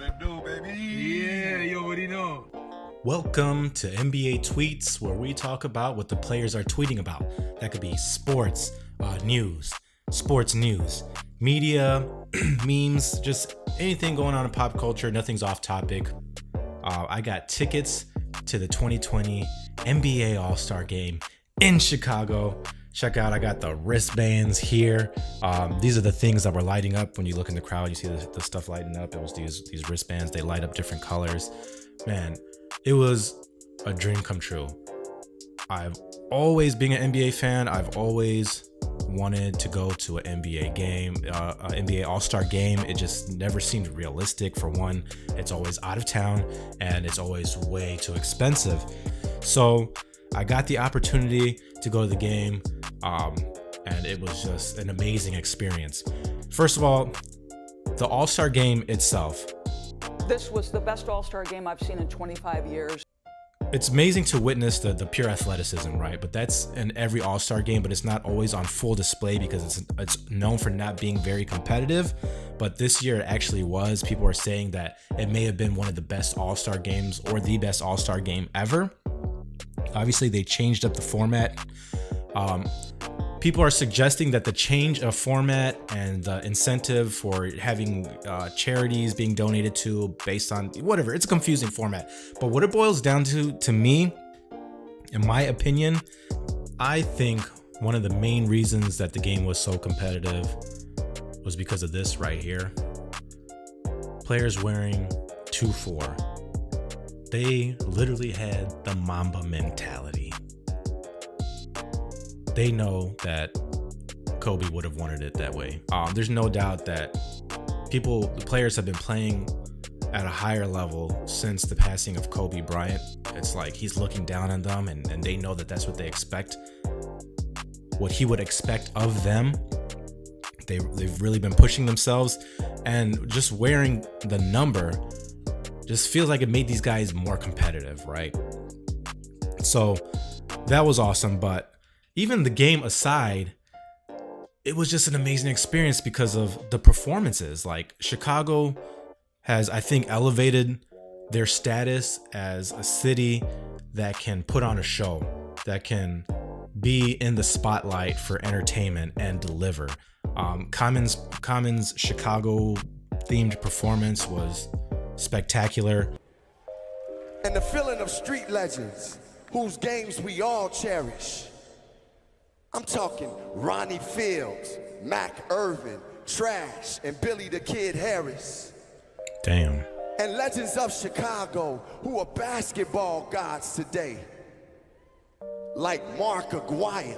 it do, baby? Yeah, you already know. Welcome to NBA Tweets, where we talk about what the players are tweeting about. That could be sports, sports news, media, memes, just anything going on in pop culture. Nothing's off topic. I got tickets to the 2020 NBA AllStar Game in Chicago. Check out, I got the wristbands here. These are the things that were lighting up. When you look in the crowd, you see the stuff lighting up. It was these wristbands. They light up different colors. Man, it was a dream come true. I've always been an NBA fan. I've always wanted to go to an NBA game, NBA AllStar Game. It just never seemed realistic. For one, it's always out of town and it's always way too expensive. So I got the opportunity to go to the game, and it was just an amazing experience. First of all, the AllStar Game itself. This was the best All-Star game I've seen in 25 years. It's amazing to witness the pure athleticism, right? But that's in every All-Star game, but it's not always on full display because it's known for not being very competitive. But this year it actually was. People are saying that it may have been one of the best All-Star games or the best All-Star game ever. Obviously, they changed up the format. People are suggesting that the change of format and the incentive for having charities being donated to based on whatever, it's a confusing format. But what it boils down to me, in my opinion, I think one of the main reasons that the game was so competitive was because of this right here. Players wearing 2-4. They literally had the Mamba mentality. They know that Kobe would have wanted it that way. There's no doubt that the players have been playing at a higher level since the passing of Kobe Bryant. It's like he's looking down on them and they know that that's what they expect, what he would expect of them. They've really been pushing themselves, and just wearing the number just feels like it made these guys more competitive, right? So that was awesome. But even the game aside, it was just an amazing experience because of the performances. Like, Chicago has, I think, elevated their status as a city that can put on a show, that can be in the spotlight for entertainment and deliver. Common's Chicago themed performance was spectacular. And the feeling of street legends, whose games we all cherish. I'm talking Ronnie Fields, Mac Irvin, Trash, and Billy the Kid Harris. Damn. And legends of Chicago who are basketball gods today, like Mark Aguirre,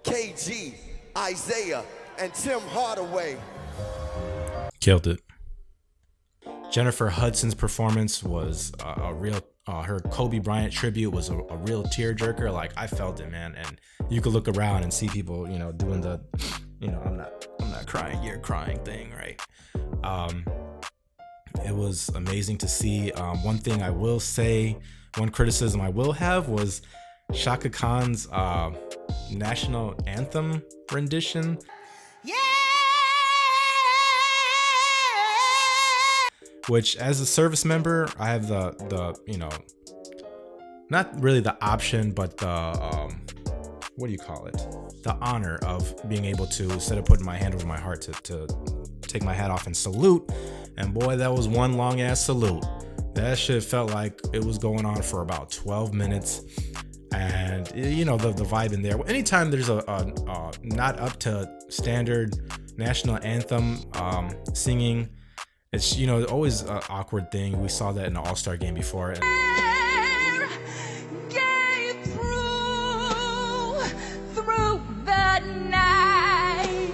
KG, Isaiah, and Tim Hardaway. Killed it. Jennifer Hudson's performance was a real, her Kobe Bryant tribute was a real tearjerker. Like, I felt it, man. And you could look around and see people, doing the, I'm not crying, you're crying thing, right? It was amazing to see. One thing I will say, one criticism I will have was Shaka Khan's national anthem rendition. Yeah! Which, as a service member, I have the not really the option, but the what do you call it? The honor of being able to, instead of putting my hand over my heart, to take my hat off and salute. And boy, that was one long ass salute. That shit felt like it was going on for about 12 minutes. And the vibe in there. Anytime there's a not up to standard national anthem singing, it's always an awkward thing. We saw that in the All-Star Game before. Through the night,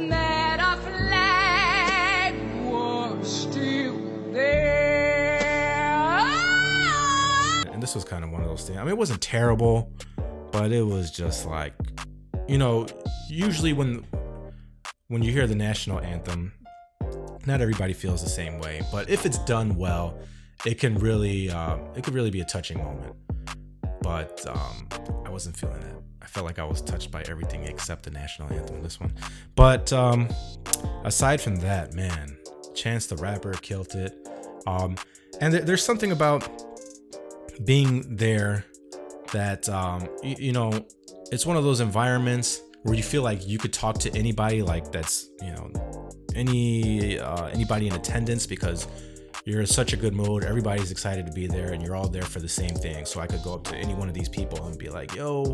that our flag was still there. And this was kind of one of those things. I mean, it wasn't terrible, but it was just like, usually when you hear the national anthem, not everybody feels the same way, but if it's done well, it could really be a touching moment. But I wasn't feeling it. I felt like I was touched by everything except the national anthem in this one. But aside from that, man, Chance the Rapper killed it. And there's something about being there that, you know, it's one of those environments where you feel like you could talk to anybody, like that's, you know, anybody in attendance, because you're in such a good mood. Everybody's excited to be there, and you're all there for the same thing. So I could go up to any one of these people and be like, "Yo,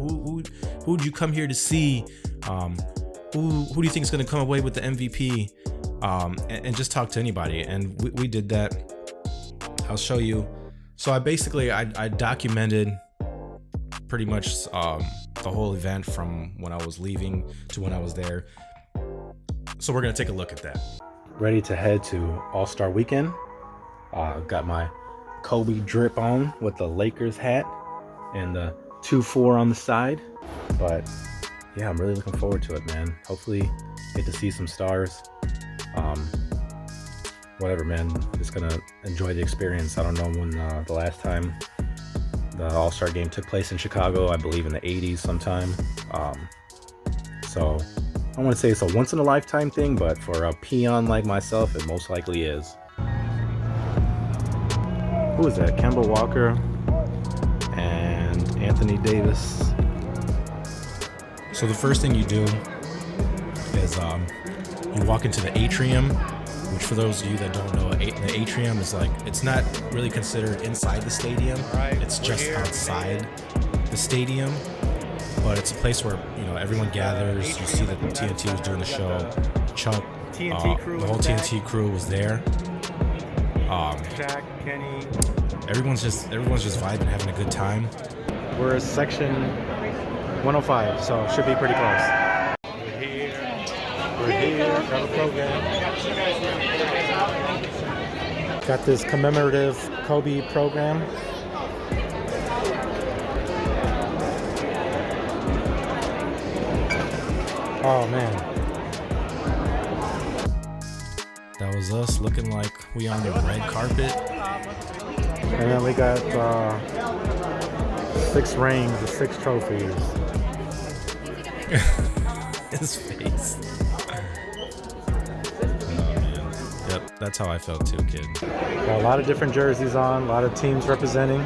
who'd you come here to see? Who do you think is gonna come away with the MVP?" And just talk to anybody. And we did that. I'll show you. So I documented pretty much the whole event from when I was leaving to when I was there. So we're gonna take a look at that. Ready to head to All-Star Weekend. Got my Kobe drip on with the Lakers hat and the 2-4 on the side. But yeah, I'm really looking forward to it, man. Hopefully get to see some stars. Whatever, man. Just gonna enjoy the experience. I don't know when the last time the All-Star Game took place in Chicago. I believe in the 80s sometime. So I want to say it's a once-in-a-lifetime thing, but for a peon like myself, it most likely is. Who is that? Kemba Walker and Anthony Davis. So the first thing you do is you walk into the atrium, which for those of you that don't know, the atrium is like, it's not really considered inside the stadium. It's just outside the stadium, but it's a place where, you know, everyone gathers. You see that the TNT was doing the show. Chuck, the whole TNT crew was there. Shaq, Kenny. Everyone's just vibing, having a good time. We're section 105, so it should be pretty close. We're here, have a program. Got this commemorative Kobe program. Oh man. That was us looking like we on the red carpet. And then we got 6 rings and 6 trophies. His face. Oh, man. Yep, that's how I felt too, kid. Got a lot of different jerseys on, a lot of teams representing.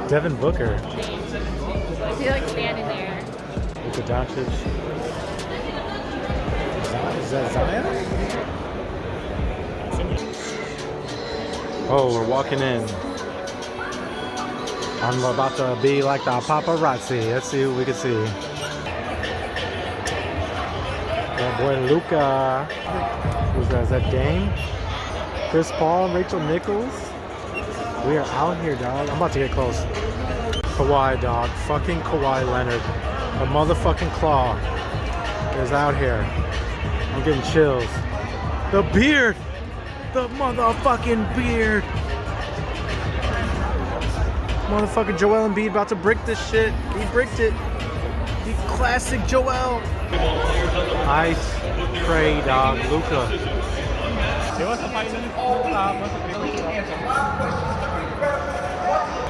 Devin Booker. I feel like standing there. Luka Doncic. Is that Zion? Oh, we're walking in. I'm about to be like the paparazzi. Let's see who we can see. That boy Luka. Who's that? Is that Dame? Chris Paul, Rachel Nichols. We are out here, dog. I'm about to get close. Kawhi, dog. Fucking Kawhi Leonard. The motherfucking claw is out here. I'm getting chills. The beard! The motherfucking beard! Motherfucking Joel Embiid about to brick this shit. He bricked it. The classic Joel. Ice Trey, dog. Luka.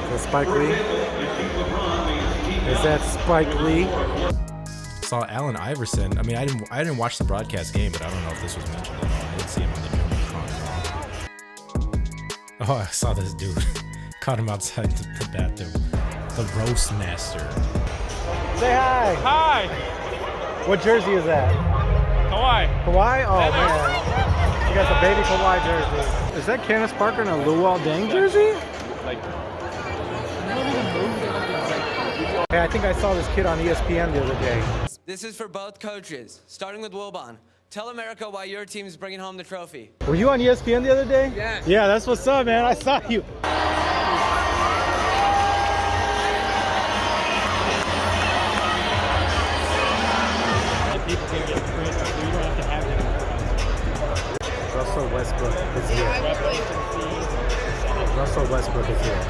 Is that Spike Lee? Is that Spike Lee? Saw Allen Iverson. I mean, I didn't watch the broadcast game, but I don't know if this was mentioned at all. I didn't see him on the German front. Oh, I saw this dude. Caught him outside the bathroom. The roast master. Say hi. Hi! What jersey is that? Kawhi. Kawhi? Oh man. You got the baby Kawhi jersey. Is that Candace Parker in a Luol Deng jersey? Hey, I think I saw this kid on ESPN the other day. This is for both coaches, starting with Wilbon. Tell America why your team is bringing home the trophy. Were you on ESPN the other day? Yeah. Yeah, that's what's up, man. I saw you. Russell Westbrook is here. Russell Westbrook is here.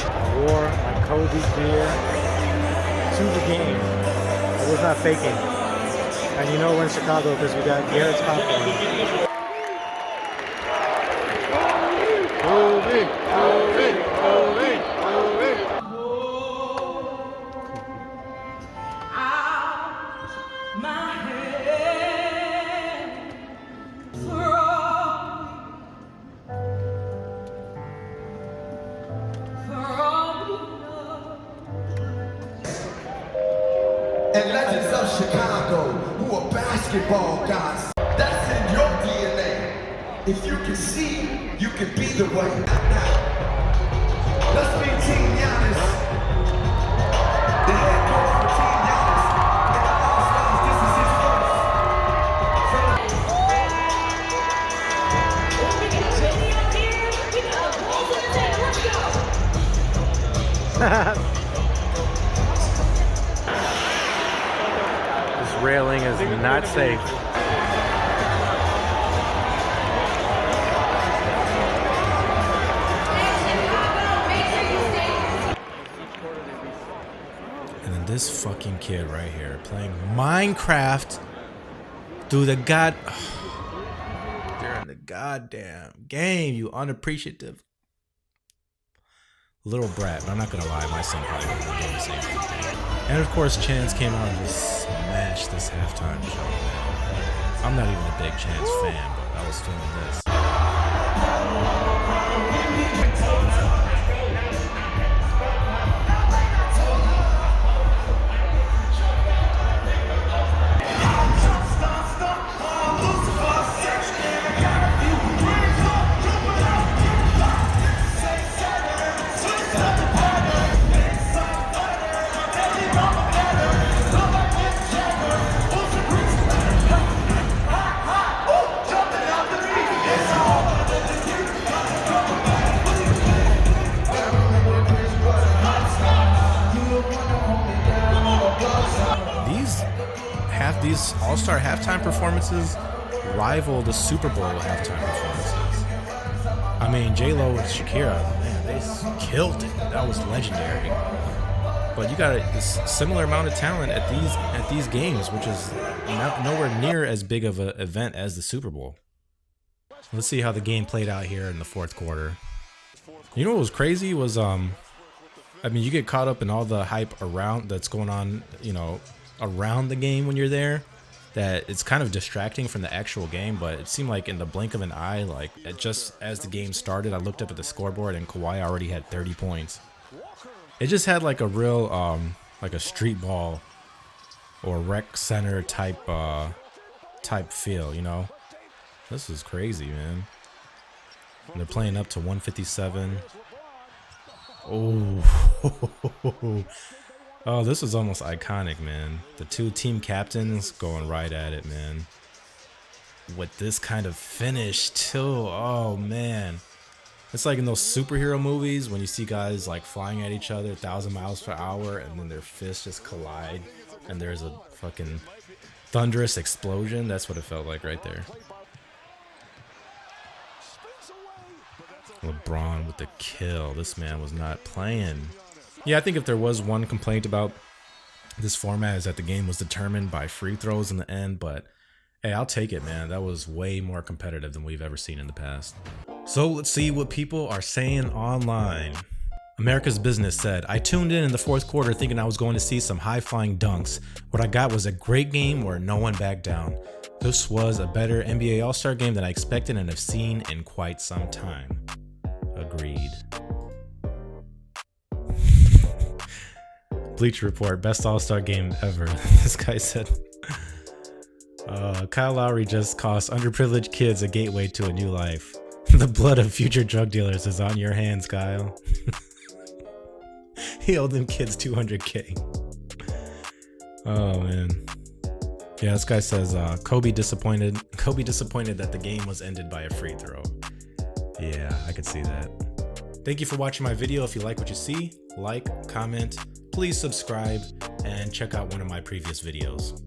I wore my Kobe gear to the game. I was not faking. And you know we're in Chicago because we got Garrett's popcorn. Kobe, Kobe, Kobe, Kobe. basketball guys. That's in your DNA. If you can see, you can be the way. Let's meet Team Giannis. The head coach for Team Giannis. And the All-Stars, this is his first. We got Jenny up here. We got the Bulls in the tail. Let's go. This railing is not safe. And then this fucking kid right here playing Minecraft through the during the goddamn game, you unappreciative little brat. But I'm not gonna lie, my son probably would have done the same thing. And of course, Chance came out and just smashed this halftime show. I'm not even a big Chance fan, but I was feeling this. These All-Star halftime performances rival the Super Bowl halftime performances. I mean, J-Lo and Shakira, man, they killed it. That was legendary. But you got a similar amount of talent at these games, which is nowhere near as big of an event as the Super Bowl. Let's see how the game played out here in the fourth quarter. You know what was crazy was, I mean, you get caught up in all the hype around that's going on, you know, around the game when you're there, that it's kind of distracting from the actual game. But it seemed like in the blink of an eye, like just as the game started, I looked up at the scoreboard and Kawhi already had 30 points. It just had like a real like a street ball or rec center type feel, you know. This is crazy, man. And they're playing up to 157. Oh. Oh, this is almost iconic, man. The two team captains going right at it, man. With this kind of finish, too. Oh, man. It's like in those superhero movies when you see guys like flying at each other 1,000 miles per hour and then their fists just collide and there's a fucking thunderous explosion. That's what it felt like right there. LeBron with the kill. This man was not playing. Yeah, I think if there was one complaint about this format is that the game was determined by free throws in the end, but hey, I'll take it, man. That was way more competitive than we've ever seen in the past. So let's see what people are saying online. America's Business said, I tuned in the fourth quarter thinking I was going to see some high-flying dunks. What I got was a great game where no one backed down. This was a better NBA All-Star game than I expected and have seen in quite some time. Agreed. Bleacher Report, best All-Star game ever. This guy said, Kyle Lowry just cost underprivileged kids a gateway to a new life. The blood of future drug dealers is on your hands, Kyle. He owed them kids $200K. Oh, man. Yeah, this guy says, Kobe disappointed that the game was ended by a free throw. Yeah, I could see that. Thank you for watching my video. If you like what you see, like, comment, please subscribe, and check out one of my previous videos.